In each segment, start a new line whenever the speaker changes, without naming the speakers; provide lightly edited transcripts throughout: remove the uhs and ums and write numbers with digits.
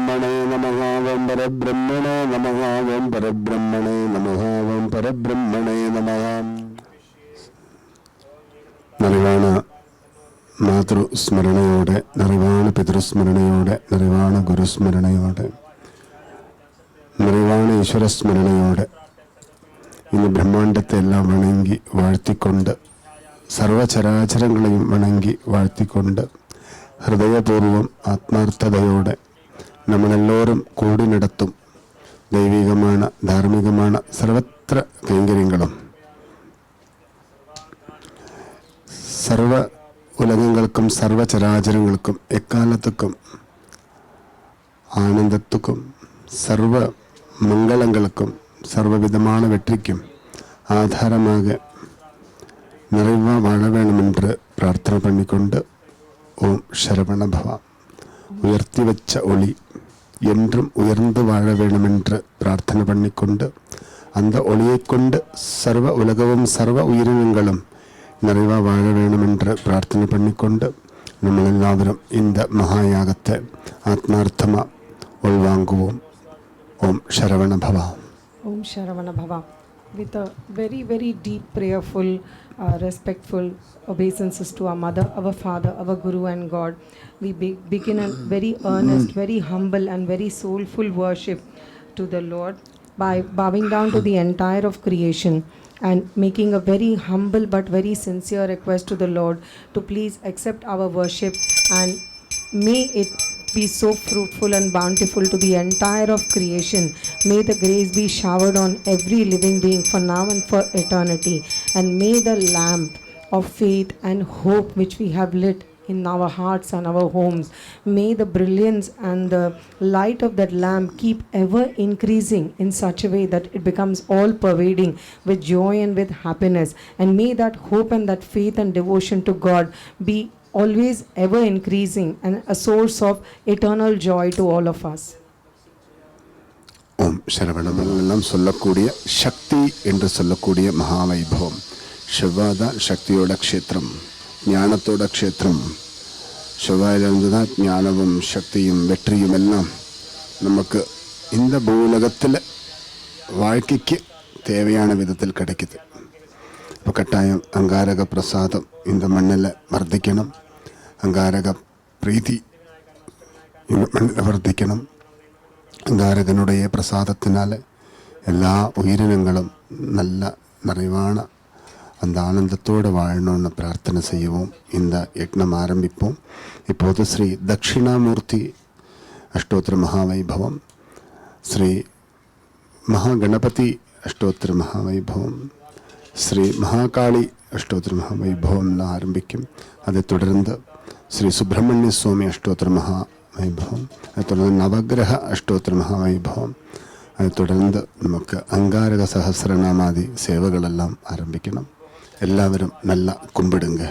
Parabrahmane Namaha Om Parabrahmane Namaha Om Parabrahmane Namaha Om Parabrahmane Namaha. Narivana Matru Smaranayode, Narivana Pitru Smaranayode, Narivana Guru Smaranayode, Narivana Ishvara Smaranayode. ഇന്ന് ബ്രഹ്മാണ്ടത്തെ എല്ലാം വണങ്ങി വാഴ്ത്തിക്കൊണ്ട് സർവചരാചരങ്ങളെയും വണങ്ങി വാഴ്ത്തിക്കൊണ്ട് ഹൃദയപൂർവം ആത്മാർത്ഥതയോടെ നമ്മളെല്ലാവരും കൂടി നടത്തും ദൈവികമാണ്, ധാർമ്മികമാണ് സർവത്ര കൈങ്കര്യങ്ങളും സർവ ഉലകങ്ങൾക്കും സർവചരാചരങ്ങൾക്കും എക്കാലത്തുക്കും ആനന്ദത്തുക്കും സർവ മംഗളങ്ങൾക്കും സർവവിധமான வெற்றிக்கும் ஆதாரமாக நிறைவாக வாழ வேண்டும் என்று பிரார்த்தனை பண்ணிக்கொண்டு ஓம் சரவண பவா. உயர்த்தி வச்ச ஒளி என்றும் உயர்ந்து வாழ வேண்டும் என்று பிரார்த்தனை பண்ணிக்கொண்டு அந்த ஒளியை கொண்டு சர்வ உலகமும் சர்வ உயிரினங்களும் நிறைவாக வாழ வேண்டும் என்று பிரார்த்தனை பண்ணிக்கொண்டு நம்ம எல்லாரும் இந்த மகாயாகத்தை ஆத்மார்த்தமாக உள்வாங்குவோம். ஓம் சரவண பவா.
Om Sharavana Bhava. With a very, very deep, prayerful, respectful obeisances to our mother, our father, our guru and God, we begin a very earnest, very humble and very soulful worship to the Lord by bowing down to the entire of creation and making a very humble but very sincere request to the Lord to please accept our worship and may it be so fruitful and bountiful to the entire of creation. May the grace be showered on every living being for now and for eternity. And may the lamp of faith and hope which we have lit in our hearts and our homes, may the brilliance and the light of that lamp keep ever increasing in such a way that it becomes all pervading with joy and with happiness. And may that hope and that faith and devotion to God be always ever increasing and a source of eternal joy to all of us.
ஓம் சரவணமெல்லாம் சொல்லக்கூடிய சக்தி என்று சொல்லக்கூடிய மகாவைபவம். செவ்வாய்தான் சக்தியோட க்ஷேத்திரம், ஞானத்தோட க்ஷேத்திரம். செவ்வாயிலிருந்து தான் ஞானமும் சக்தியும் வெற்றியும் எல்லாம் நமக்கு இந்த பூலகத்தில் வாழ்க்கைக்கு தேவையான விதத்தில் கிடைக்குது. இப்போ கட்டாயம் அங்காரக பிரசாதம் இந்த மண்ணில் வர்த்திக்கணும், அங்காரக பிரீத்தி இந்த மண்ணில் வர்த்திக்கணும். அங்காரகனுடைய பிரசாதத்தினால் எல்லா உயிரினங்களும் நல்ல நிறைவான அந்த ஆனந்தத்தோடு வாழணும்னு பிரார்த்தனை செய்யவும் இந்த யக்னம் ஆரம்பிப்போம். இப்போது ஸ்ரீ தட்சிணாமூர்த்தி அஷ்டோத்திர மகாவைபவம், ஸ்ரீ மகாகணபதி அஷ்டோத்திர மகாவைபவம், ஸ்ரீ மகாகாளி அஷ்டோத்திர மகாவைபவம்லாம் ஆரம்பிக்கும். அதைத் தொடர்ந்து ஸ்ரீ சுப்பிரமணிய சுவாமி அஷ்டோத்திர மகாவைபவம், அதைத் தொடர்ந்து நவகிரக அஷ்டோத்திர மகாவைபவம், அதைத் தொடர்ந்து நமக்கு அங்காரக சஹசிரநாமாதி சேவைகளெல்லாம் ஆரம்பிக்கணும். எல்லாரும் நல்லா கும்பிடுங்க.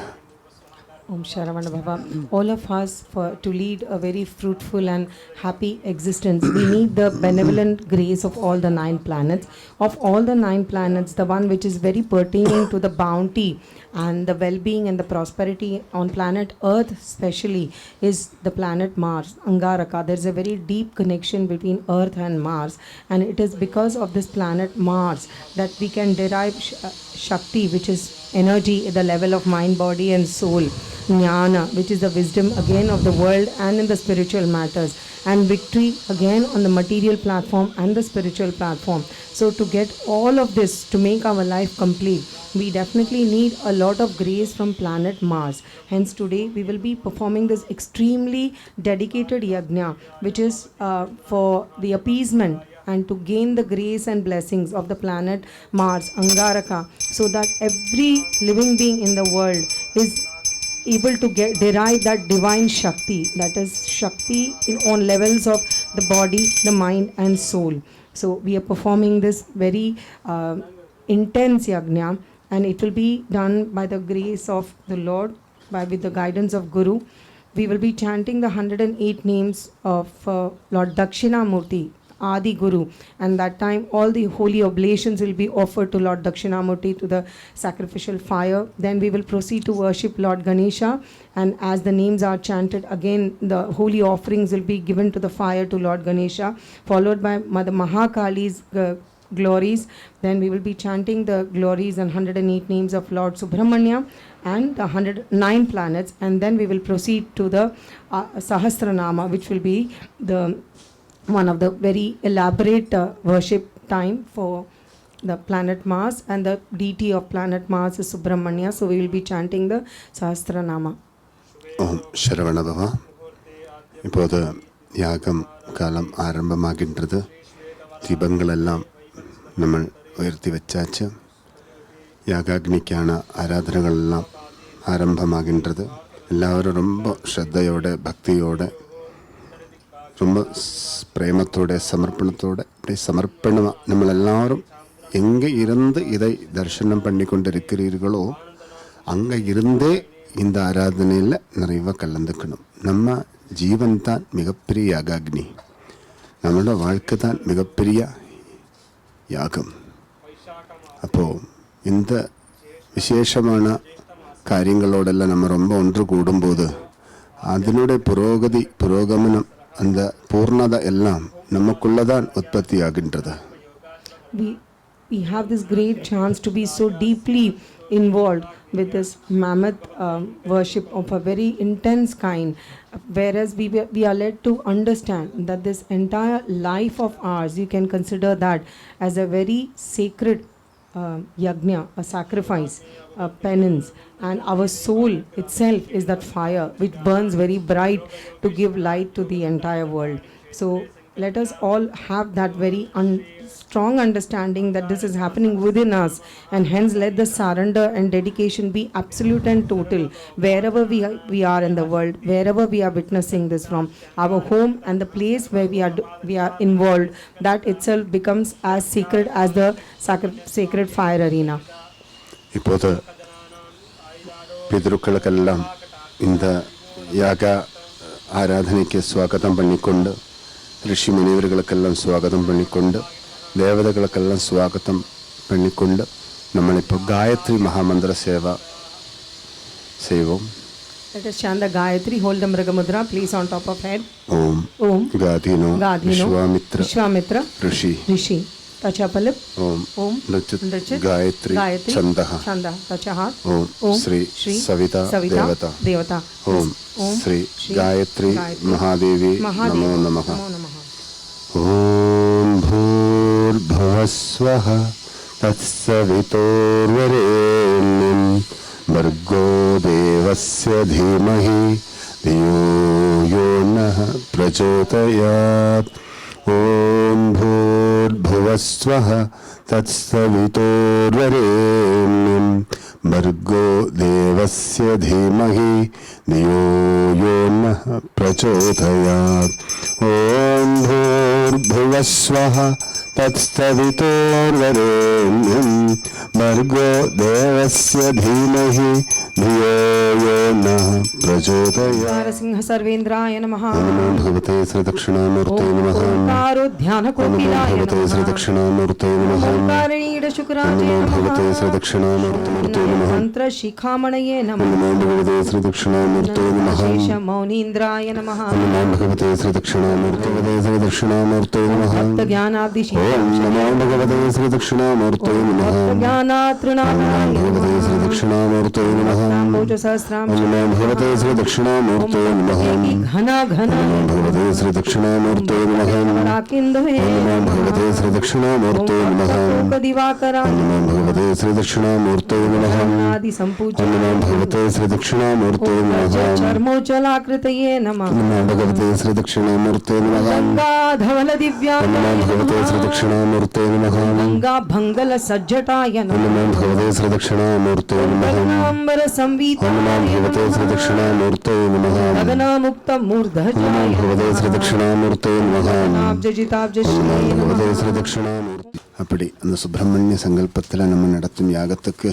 Om Sharavana Bhava. All of us, to lead a very fruitful and happy existence, we need the benevolent grace of all the 9 planets. Of all the 9 planets, the one which is very pertaining to the bounty and the well-being and the prosperity on planet Earth especially is the planet Mars, Angaraha. There is a very deep connection between Earth and Mars, and it is because of this planet Mars that we can derive Shakti, which is energy at the level of mind, body and soul, Jnana, which is the wisdom again of the world and in the spiritual matters, and victory again on the material platform and the spiritual platform. So to get all of this, to make our life complete, we definitely need a lot of grace from planet Mars. Hence today we will be performing this extremely dedicated yagna, which is for the appeasement and to gain the grace and blessings of the planet Mars, Angaraha, so that every living being in the world is able to derive that divine Shakti, that is Shakti on levels of the body, the mind and soul. So we are performing this very intense yagna, and it will be done by the grace of the Lord, with the guidance of Guru. We will be chanting the 108 names of Lord Dakshinamurti, Adi Guru, and that time all the holy oblations will be offered to Lord Dakshinamurti to the sacrificial fire. Then we will proceed to worship Lord Ganesha, and as the names are chanted, again the holy offerings will be given to the fire to Lord Ganesha, followed by Mother Mahakali's glories. Then we will be chanting the glories and 108 names of Lord Subramanya and the 109 planets, and then we will proceed to the Sahasranama, which will be the one of the very elaborate worship time for the planet Mars, and the deity of planet Mars is Subramanya. So we will be chanting the Sahasranama.
Om Sharavanabhava. இப்போது யாகம் காலம் ஆரம்பமாகின்றது. தீபங்களெல்லாம் നമ്മൾ ഉയർത്തി വച്ചാച്ച് യാഗാഗ്നിക്കാன ആരാധനകളെല്ലാം ആരംഭമാകിன்றது. எல்லாரும் ரொம்ப ஸ்ரத்தையோட பக்தியோட ரொம்ப பிரேமத்தோட சமர்ப்பணத்தோட இப்படி சமர்ப்பணமாக நம்ம எல்லாரும் எங்கே இருந்து இதை தரிசனம் பண்ணி கொண்டிருக்கிறீர்களோ அங்கே இருந்தே இந்த ஆராதனையில் நிறைவாக கலந்துக்கணும். நம்ம ஜீவன் தான் மிகப்பெரிய யாகாக்னி, நம்மளோட வாழ்க்கை தான் மிகப்பெரிய யாகம். அப்போது இந்த விசேஷமான കാര്യങ്ങളോടെല്ലാം നമ്മൾ ரொம்ப ஒன்று കൂടുம்போது അതിനുடைய പുരോഗമനം அந்த பூர்ணத எல்லாம் நமக்குள்ளதான் உற்பத்தியாகின்றது.
We have this great chance to be so deeply involved with this mammoth worship of a very intense kind, whereas we are led to understand that this entire life of ours, you can consider that as a very sacred yagna, a sacrifice, a penance, and our soul itself is that fire which burns very bright to give light to the entire world. So let us all have that very strong understanding that this is happening within us, and hence let the surrender and dedication be absolute and total wherever we are in the world, wherever we are witnessing this from, our home and the place where we are involved, that itself becomes as sacred as the sacred fire arena.
இப்போது பிதருக்களுக்கெல்லாம் இந்த யாக ஆராதனைக்கு ஸ்வாகதம் பண்ணிக்கொண்டு, ഋഷി മുനിവരുകൾക്കെല്ലാം സ്വാഗതം പണിക്കൊണ്ട്, ദേവതകൾക്കെല്ലാം സ്വാഗതം പണിക്കൊണ്ട് നമ്മളിപ്പോൾ ഗായത്രി മഹാമന്ത്ര സേവ ചെയ്യും.
Let us chant the Gayatri. Hold the Mriga Mudra, place on top of head.
Om.
Om.
Gadhino. Vishwamitra. Rishi.
Tachapalip.
Om.
Om.
Nrichit. Gayatri. Chandaha.
Tachahat.
Om. Sri. Savita. Devata. Om. Sri. Gayatri. Mahadevi. Namo Namaha. Om Bhurбhuvasvaha Tatsavitorvarenyam Bhargo Devasya Dhimahi Dhiyo Yo Nah Prachodayat. Om Bhurбhuvasvaha Tatsavitorvarenyam Bhargo Devasya Dhimahi Dhiyo Yo Nah Prachodayat. Om Bhurбhuvasvaha Tatsavitorvarenyam Bhargo Devasya Dhimahi Dhiyo Yo Nah Prachodayat.
Narasimha Sarvendraya Namaha.
Namo Bhagavate Sri Dakshinamurte Namaha.
Omkaro Dhyana Kokilaya
Namo Bhagavate Sri Dakshinamurte Namaha.
Omkaranida Shukraje
Namo Bhagavate Sri Dakshinamurte Namaha.
Mantra Shikhamanaye Namaha.
Namo Bhagavate Sri Dakshinamurte Namaha.
Shesha Maunindraya Namaha.
Namo Bhagavate Sri Dakshinamurte Namaha.
Bhakta Jnanabdi
Om Namo Bhagavate Sri Dakshinamurte Namaha.
Jnanatrunamaya
Namo Bhagavate Sri Dakshinamurte Namaha.
Boja Sahasram.
Namo Bhagavate Sri Dakshinamurte Namaha.
Ghana Ghana.
Namo Bhagavate Sri Dakshinamurte Namaha.
Rakindve.
Namo Bhagavate Sri Dakshinamurte Namaha.
Kadivakara.
Namo Bhagavate Sri Dakshinamurte Namaha.
Adi Sampuja.
Namo Bhagavate Sri Dakshinamurte Namaha.
Charmochalakritaye Namaha.
Namo Bhagavate Sri Dakshinamurte Namaha.
Ganga Dhavala Divyaya
Namo Bhagavate Sri Dakshinamurte Namaha.
Ganga Bhangala Sajjataya Namaha.
Namo Bhagavate Sri Dakshinamurte Namaha.
Ambara Samvita.
Namo Bhagavate Sri Dakshinamurte Namaha.
Gagana Mukta Murdhajaya.
Namo Bhagavate Sri Dakshinamurte Namaha.
Abjajitabja
Namo
Shri
Bhagavate
Namaha.
Sri Dakshinamurte. அப்படி அந்த சுப்பிரமணிய சங்கல்பத்தில் நம்ம நடத்தும் யாகத்துக்கு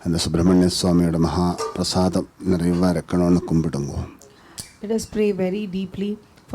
அந்த சுப்பிரமணிய சுவாமியோட மகா பிரசாதம் நிறைவாக இருக்கணும்னு கும்பிடுங்க.
Let us pray very deeply for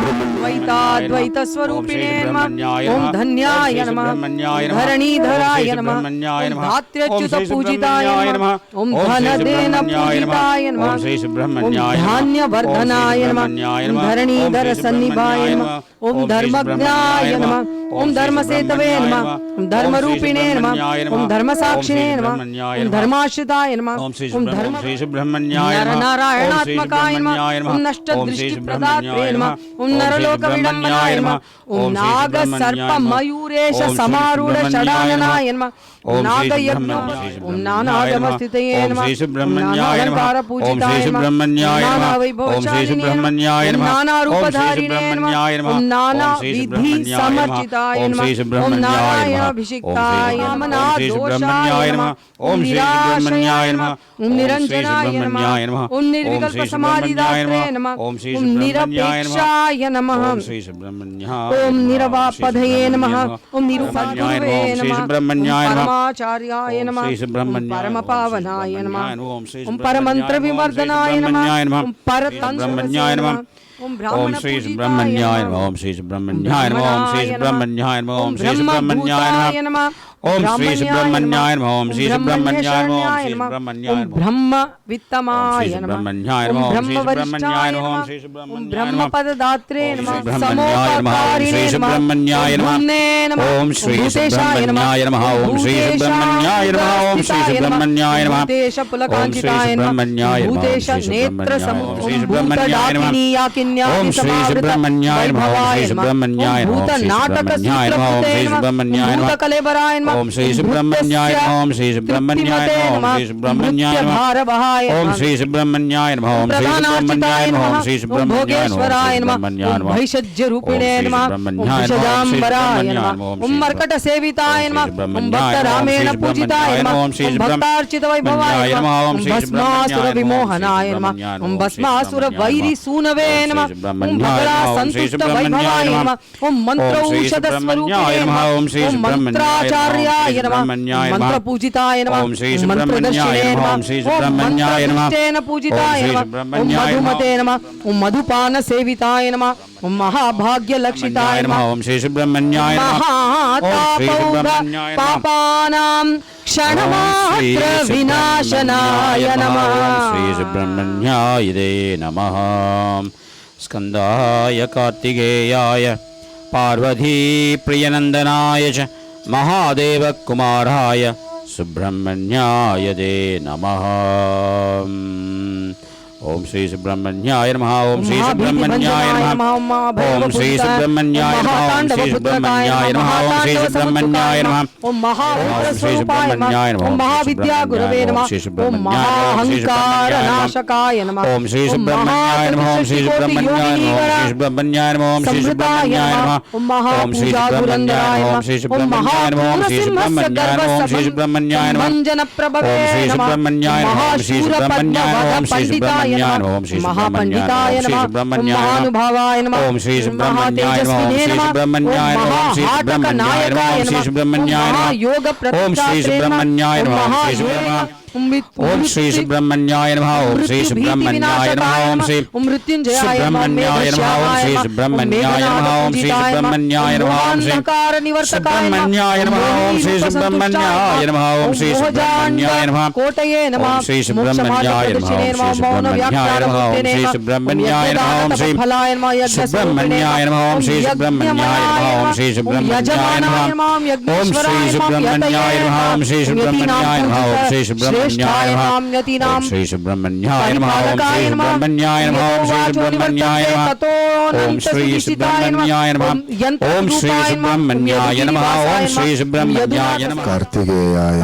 द्वैताद्वैत स्वरूपिणे नमः ओम धन्याय नमः धरणीधराय नमः धात्र्यच्युत पूजिताय नमः ओम धनदेन पूजिताय नमः ओम धान्यवर्धनाय नमः धरणीधर सन्निभाय नमः ओम धर्मज्ञाय नमः ओम धर्मसेतवे नमः ओम धर्मरूपिणे नमः ओम धर्मसाक्षिणे नमः ओम धर्माश्रिताय नमः ओम धर्म नरनारायणात्मकाय नमः ओम नष्टदृष्टिप्रदात्रे नमः ओम नरलोकविडम्बनाय नमः ओम नागसर्प मयूरेश समारूढ षडाननाय नमः ओम नागयज्ञ ओम नानागमस्थितये नमः ओम नानालंकार पूजिताय नमः ओम नानावैभवशालिने नमः ओम नानारूपधारिणे नमः ओम नानाविधि समर्चिताय नमः ओम नारायणाभिषिक्ताय नामनादोषाय नमः ओम निराशयाय नमः ओम निरंजनाय नमः ओम निर्विकल्प समाधिदात्रे नमः ओम निरपेक्षाय नमः ओम निरवापधये नमः ओम निरुपद्रुवे नमः परमाचार्याय नमः ओम परमपावनाय नमः ओम परमंत्र विवर्धनाय नमः ओम परतंत्राय नमः ओम ब्राह्मण पूजिताय नमः ओम श्री सुब्रह्मण्याय नमः ओम श्री सुब्रह्मण्याय नमः ओम श्री सुब्रह्मण्याय नमः ओम श्री सुब्रह्मण्याय नमः ओम श्री सुब्रह्मण्याय नमः ओम श्री सुब्रह्मण्याय नमः ब्रह्म वित्तमाय नमः ओम ब्रह्म वरिष्ठाय नमः ओम श्री सुब्रह्मण्याय नमः ब्रह्म पददात्रे नमः समोपकारिणे नमः ओम श्री सुब्रह्मण्याय नमः ओम श्री सुब्रह्मण्याय नमः ओम श्री सुब्रह्मण्याय नमः भूतेश पुलकांचिताय नमः भूतेश नेत्र समूह सुब्रह्मण्याय नमः ओम श्री सुब्रह्मण्याय नमः ओम श्री सुब्रह्मण्याय नमः भूत नाटक सूत्रपुते नमः भूत कलेबराय ओम श्री सुब्रह्मण्याय नमः ओम श्री सुब्रह्मण्याय नमः ओम श्री सुब्रह्मण्याय नमः ओम श्री सुब्रह्मण्याय नमः ओम श्री सुब्रह्मण्याय नमः ओम श्री सुब्रह्मण्याय नमः भैषज्य रूपिणे नमः ओम भैषजाम्बराय नमः ओम मर्कट सेविताय नमः ओम भक्त रामेण पूजिताय नमः ओम भक्तार्चित वैभवाय नमः ओम भस्मासुर विमोहनाय नमः ओम भस्मासुर वैरी सूनवे नमः ओम भगरा संतुष्ट वैभवाय नमः ओम मंत्र औषध स्वरूपिणे नमः ओम मंत्राचार्य नमः मंत्र पूजिताय नमः ओम श्री सुब्रह्मण्याय नमः ओम श्री सुब्रह्मण्याय नमः पूजिताय नमः ओम मधुमते नमः ओम मधुपान सेविताय नमः ओम महाभाग्य लक्षिताय नमः ओम श्री सुब्रह्मण्याय नमः पापानां क्षणमात्र विनाशनाय नमः श्री सुब्रह्मण्याय नमः स्कंदाय कार्तिकेयाय पार्वती प्रियनंदनाय च महादेव कुमाराय सुब्रह्मण्याय नमः ओम श्री सुब्रह्मण्याय नमः ओम श्री सुब्रह्मण्याय नमः ओम श्री सुब्रह्मण्याय नमः ओम श्री सुब्रह्मण्याय नमः ओम श्री सुब्रह्मण्याय नमः ओम महारुद्र स्वरूपाय नमः ओम महाविद्या गुरवे नमः ओम महाअहंकार नाशकाय नमः ओम श्री सुब्रह्मण्याय नमः ओम श्री सुब्रह्मण्याय नमः ओम श्री सुब्रह्मण्याय नमः ओम महापूजा गुरंदराय नमः ओम श्री सुब्रह्मण्याय नमः ओम श्री सुब्रह्मण्याय नमः ओम श्री सुब्रह्मण्याय नमः मंजन प्रभवे नमः ओम श्री सुब्रह्मण्याय नमः ओम श्री सुब्रह्मण्याय ओम श्री महापंडिताय नमः महानुभावाय नमः ओम श्री सुब्रह्मण्याय नमः ओम श्री सुब्रह्मण्याय नमः ओम श्री सुब्रह्मण्याय नमः ओम श्री सुब्रह्मण्याय नमः योग ओम श्री सुब्रह्मण्याय नमः ओम श्री सुब्रह्मण्याय नमः ओम श्री सुब्रह्मण्याय नमः ओम श्री मृत्युंजयाय सुब्रह्मण्याय नमः ओम श्री सुब्रह्मण्याय नमः ओम श्री सुब्रह्मण्याय नमः ओम श्री सुब्रह्मण्याय नमः ओम श्री सुब्रह्मण्याय नमः ओम श्री सुब्रह्मण्याय नमः कोटये नमः ओम श्री सुब्रह्मण्याय नमः ओम श्री सुब्रह्मण्याय नमः ओम श्री फलाय नमः सुब्रह्मण्याय नमः ओम श्री सुब्रह्मण्याय नमः ओम श्री सुब्रह्मण्याय नमः ओम श्री सुब्रह्मण्याय नमः ओम श्री सुब्रह्मण्याय नमः ओम श्री सुब्रह्मण्याय नमः ओम श्री सुब्रह्मण्याय नमः ओम श्री सुब्रह्मण्याय नमः ओम श्री सुब्रह्मण्याय नमः ओम श्री सुब्रह्मण्याय नमः ओम श्री सुब्रह्मण्याय नमः ओम श्री सुब्रह्मण्याय नमः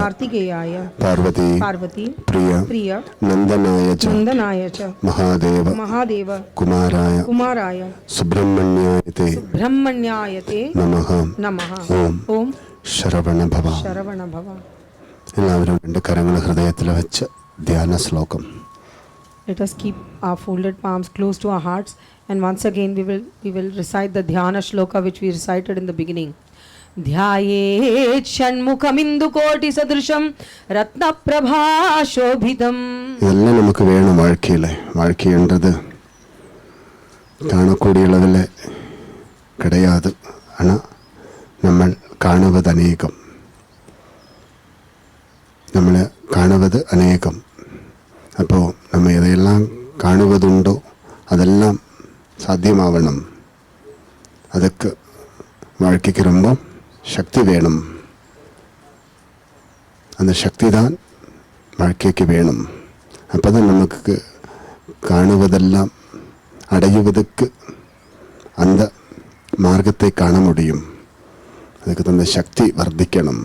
कार्तिकेयाय पार्वती प्रिय नंदनाय च महादेव कुमाराय सुब्रह्मण्याय नमः ओम शरवण भव എല്ലാവരും രണ്ട് കരങ്ങൾ ഹൃദയത്തിൽ വെച്ച് ധ്യാന ശ്ലോകം. Let us keep our folded palms close to our hearts and once again we will recite the dhyana shloka which we recited in the beginning. ധ്യായേത് ഷൺമുഖമിന്ദുകോടി സദൃശം രത്നപ്രഭാശോഭിതം. ഇതെല്ലാം നമുക്ക് വേണം வாழ்க்கையில. வாழ்க்கைன்றது காணக்கூடிய அளவில்
கிடையாது. ஆனால் நம்ம காணுவது அநேகம், நம்மளை காணுவது அநேகம். அப்போது நம்ம எதையெல்லாம் காணுவதுண்டோ அதெல்லாம் சாத்தியமாகணும். அதுக்கு வாழ்க்கைக்கு ரொம்ப சக்தி வேணும். அந்த சக்தி தான் வாழ்க்கைக்கு வேணும். அப்போ தான் நமக்கு காணுவதெல்லாம் அடையுவதற்கு அந்த மார்க்கத்தை காண முடியும். அதுக்கு அந்த சக்தி வர்த்திக்கணும்.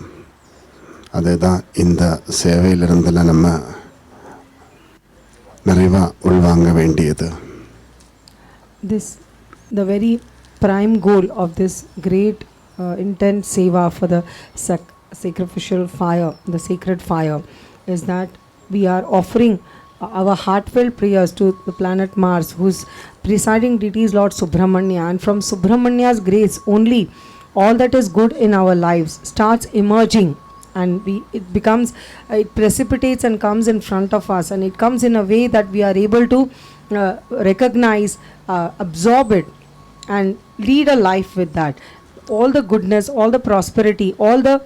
அதுதான் இந்த சேவையிலிருந்தெல்லாம் நம்ம நிறைவாக உள்வாங்க வேண்டியது.
The very prime goal of this great intense seva for the sacrificial fire, the sacred fire, is that we are offering our heartfelt prayers to the planet Mars, whose presiding deity is Lord Subramanya, and from Subramanya's grace only all that is good in our lives starts emerging, and it becomes, it precipitates and comes in front of us, and it comes in a way that we are able to recognize, absorb it, and lead a life with that. All the goodness, all the prosperity, all the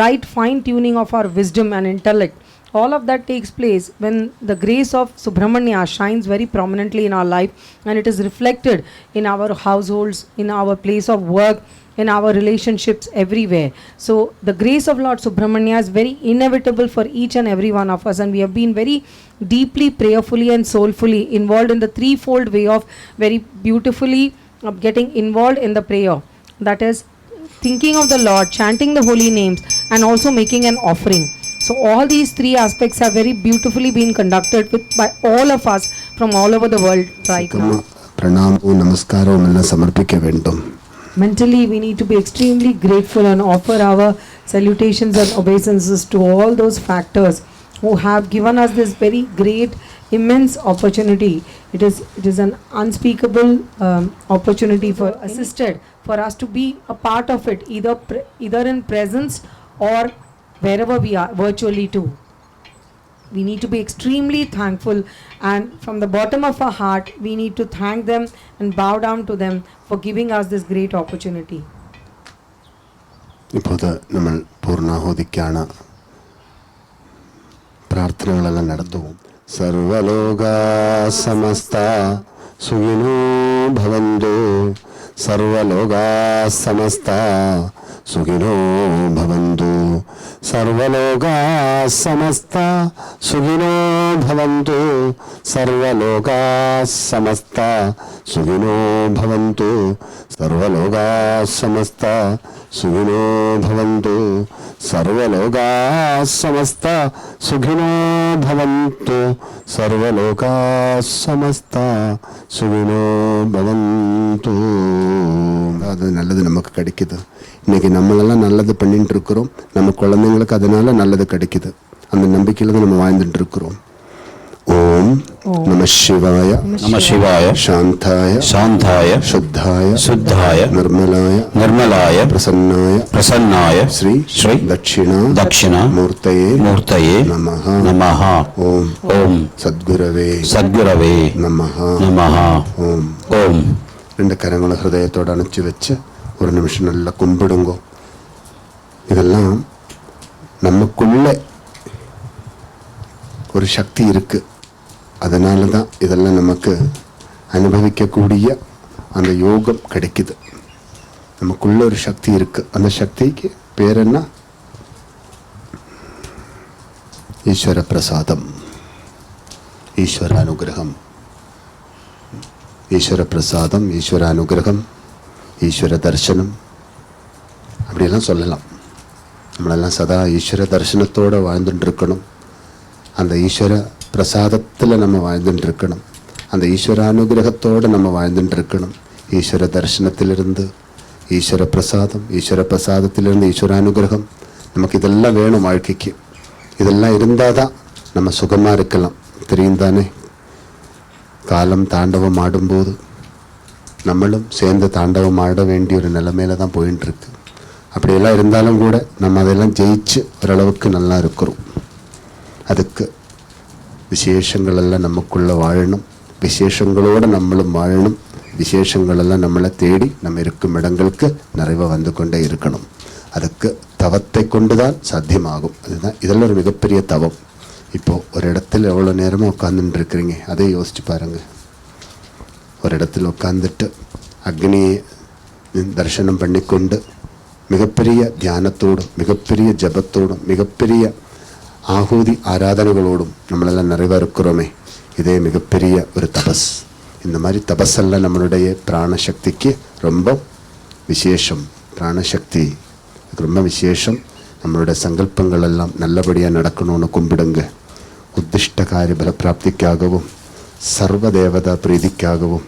right fine tuning of our wisdom and intellect, all of that takes place when the grace of Subramanya shines very prominently in our life, and it is reflected in our households, in our place of work, in our relationships, everywhere. So the grace of Lord Subramanya is very inevitable for each and every one of us, and we have been very deeply, prayerfully and soulfully involved in the threefold way of very beautifully getting involved in the prayer. That is thinking of the Lord, chanting the holy names, and also making an offering. So all these three aspects have very beautifully been conducted by all of us from all over the world right now.
பிரணாமம் நமஸ்காரம் எல்லாம் சமர்ப்பிக்க வேண்டும்.
Mentally we need to be extremely grateful and offer our salutations and obeisances to all those factors who have given us this very great immense opportunity. It is an unspeakable opportunity for assisted for us to be a part of it, either in presence or wherever we are virtually too. We need to be extremely thankful, and from the bottom of our heart we need to thank them and bow down to them for giving us this great opportunity.
இப்போது നമ്മൾ പൂർണ്ണാഹുതിക്കാണ് പ്രാർത്ഥനകളെല്ലാം നടത്തുவோம். സർവലോകാ സമസ്ത സുഖിനോ ഭവന്തു, സർവലോകാ സമസ്ത സുഖിനോ ഭവന്തു, സർവലോകാ സമസ്ത സുഖിനോ ഭവന്തു, സർവലോകാ സമസ്ത സുഖിനോ ഭവന്തു, സർവലോകാ സമസ്ത സുഖിനോ ഭവന്തു, സർവലോകാ സമസ്ത സുഖിനോ ഭവന്തു, സർവലോകാ സമസ്ത സുഖിനോ ഭവന്തു. அது நல்லது நமக்கு கிடைக்குது. இன்றைக்கி நம்மளெல்லாம் நல்லது பண்ணிட்டு இருக்கிறோம், நம்ம குழந்தைங்களுக்கு அதனால நல்லது கிடைக்குது. அந்த நம்பிக்கையில் தான் நம்ம வாழ்ந்துட்டு இருக்கிறோம். ஓம் நம சிவாய,
நம சிவாய,
சாந்தாய
சாந்தாய,
சுத்தாய
சுத்தாய,
நிர்மலாய,
நிர்மலாய,
பிரசன்னாய,
பிரசன்னாய,
ஸ்ரீ
ஸ்ரீ
தட்சிணா
தக்ஷிணா
மூர்த்தயே
மூர்த்தயே
நமஹ.
நமஹ.
ஓம்
ஓம்
சத்குரவே
சத்குரவே
நமஹ.
நமஹ.
ஓம்.
ஓம்.
ரெண்டு கரங்களை ஹிருதயத்தோடு அணைச்சி வச்சு ஒரு நிமிஷம் நல்லா கும்பிடுங்கோ. இதெல்லாம் நமக்குள்ள ஒரு சக்தி இருக்கு. அதனால தான் இதெல்லாம் நமக்கு அனுபவிக்கக்கூடிய அந்த யோகம் கிடைக்குது. நமக்குள்ள ஒரு சக்தி இருக்கு. அந்த சக்திக்கு பேர் என்ன? ஈஸ்வர பிரசாதம், ஈஸ்வர அனுகிரகம். ஈஸ்வர பிரசாதம், ஈஸ்வர அனுகிரகம், ஈஸ்வர தரிசனம், அப்படியெல்லாம் சொல்லலாம். நம்மளெல்லாம் சதா ஈஸ்வர தரிசனத்தோடு வாழ்ந்துட்டு இருக்கணும். அந்த ஈஸ்வர பிரசாதத்தில் நம்ம வாழ்ந்துட்டு இருக்கணும். அந்த ஈஸ்வர அனுகிரகத்தோடு நம்ம வாழ்ந்துட்டு இருக்கணும். ஈஸ்வர தரிசனத்திலிருந்து ஈஸ்வர பிரசாதம், ஈஸ்வர பிரசாதத்திலிருந்து ஈஸ்வர அனுகிரகம், நமக்கு இதெல்லாம் வேணும் வாழ்க்கைக்கு. இதெல்லாம் இருந்தால் தான் நம்ம சுகமாக இருக்கலாம். தெரியும் தானே, காலம் தாண்டவம் ஆடும்போது நம்மளும் சேர்ந்து தாண்டவம் ஆட வேண்டிய ஒரு நிலைமையில தான் போயின்ட்டுருக்கு. அப்படியெல்லாம் இருந்தாலும் கூட நம்ம அதெல்லாம் ஜெயிச்சு ஓரளவுக்கு நல்லா இருக்கிறோம். அதுக்கு விசேஷங்கள் எல்லாம் நமக்குள்ளே வாழணும், விசேஷங்களோடு நம்மளும் வாழணும். விசேஷங்களெல்லாம் நம்மளை தேடி நம்ம இருக்கும் இடங்களுக்கு நிறைவாக வந்து கொண்டே இருக்கணும். அதுக்கு தவத்தை கொண்டு தான் சாத்தியமாகும். அதுதான் இதெல்லாம் ஒரு மிகப்பெரிய தவம். இப்போது ஒரு இடத்துல எவ்வளோ நேரமாக உட்காந்துட்டு இருக்கிறீங்க, அதை யோசிச்சு பாருங்கள். ஒரு இடத்துல உட்காந்துட்டு அக்னியை தரிசனம் பண்ணிக்கொண்டு மிகப்பெரிய தியானத்தோடும் மிகப்பெரிய ஜபத்தோடும் மிகப்பெரிய ஆகூதி ஆராதனைகளோடும் நம்மளெல்லாம் நிறைவாக இருக்கிறோமே, இதே மிகப்பெரிய ஒரு தபஸ். இந்த மாதிரி தபஸெல்லாம் நம்மளுடைய பிராணசக்திக்கு ரொம்ப விசேஷம். பிராணசக்தி ரொம்ப விசேஷம். நம்மளுடைய சங்கல்பங்கள் எல்லாம் நல்லபடியாக நடக்கணும்னு கும்பிடுங்க. உத்திஷ்ட காரிய பலப்பிராப்திக்காகவும் சர்வதேவதா பிரீதிக்காகவும்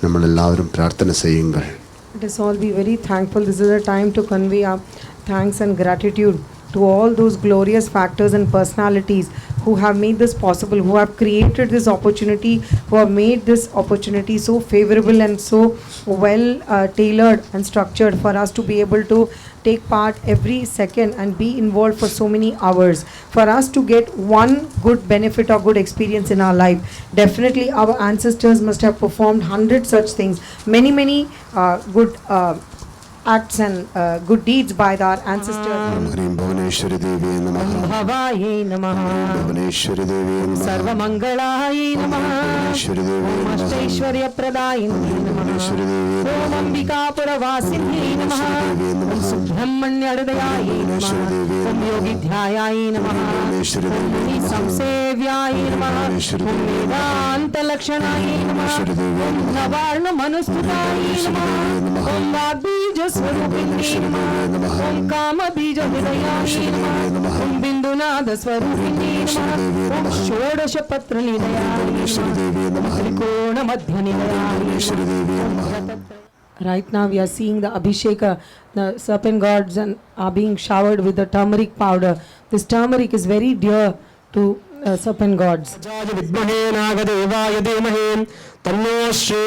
நம்ம எல்லாரும் பிரார்த்தனை செய்யுங்கள்.
Let us all be very thankful. This is a time to convey our thanks and gratitude to all those glorious factors and personalities who have made this possible, who have created this opportunity, who have made this opportunity so favorable and so well tailored and structured for us to be able to take part every second and be involved for so many hours, for us to get one good benefit or good experience in our life. Definitely our ancestors must have performed 100 such things, many good acts and good deeds by our ancestors.
Bhuvaneshwari Devi Namaha.
Bhavaye Namaha.
Bhuvaneshwari Devi Namaha.
Sarvamangalaye Namaha.
Bhuvaneshwari Devi Namaha.
Astaishwarya Pradayine Namaha.
Bhuvaneshwari Devi Namaha.
Om Ambikapura Vasini Namaha. Om Subramanya Hridayaye Namaha. Om Yogi Dhyayaye Namaha. Om Samsevyaye Namaha. Om Vedanta Lakshanaye Namaha. Om Navarna Manustutaye Namaha. Om Vagbija Swarupini Namaha. Om Kama Bija Hridayaye Namaha. Om Bindunada Swarupini Namaha. Om Shodasha Patra Nidayaye Namaha. Trikona Madhya Nidayaye Namaha. Right now we are seeing the Abhisheka, the serpent gods are being showered with the turmeric powder. This turmeric is very dear to serpent gods.
विद्महे नागदेवाय धीमहि तन्नो श्री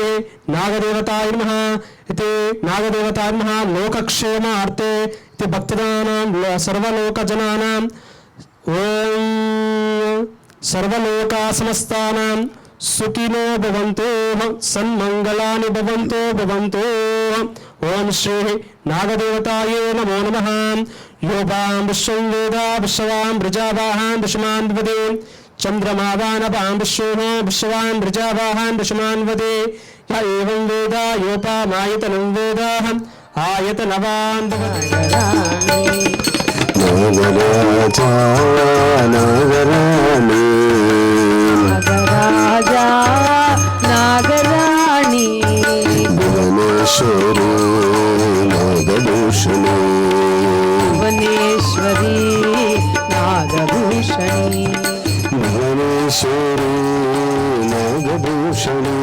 नागदेवताय नमः. इति नागदेवताय नमः. लोकक्षेमार्थे इति भक्तजनानां सर्वलोकजनानां ॐ सर्वलोकासमस्तानां सुखिनो भवन्तु सन्मङ्गलानि भवन्तु. ओम श्री नागदेवताय नमो नमः. योगां विश्वं वेद विश्वां प्रजावाहां दशमान् वदे. चन्द्रमावानपां विश्वो विश्वान् प्रजावाहां दशमान् वदे. य एवं वेद योपामायतनं वेद आयतनवान्
नागराजा नागराणी
नागराजा नागराणी
भुवनेश्वरी नागभूषणी
भुवनेश्वरी नागभूषणी
भुवनेश्वरी नागभूषणी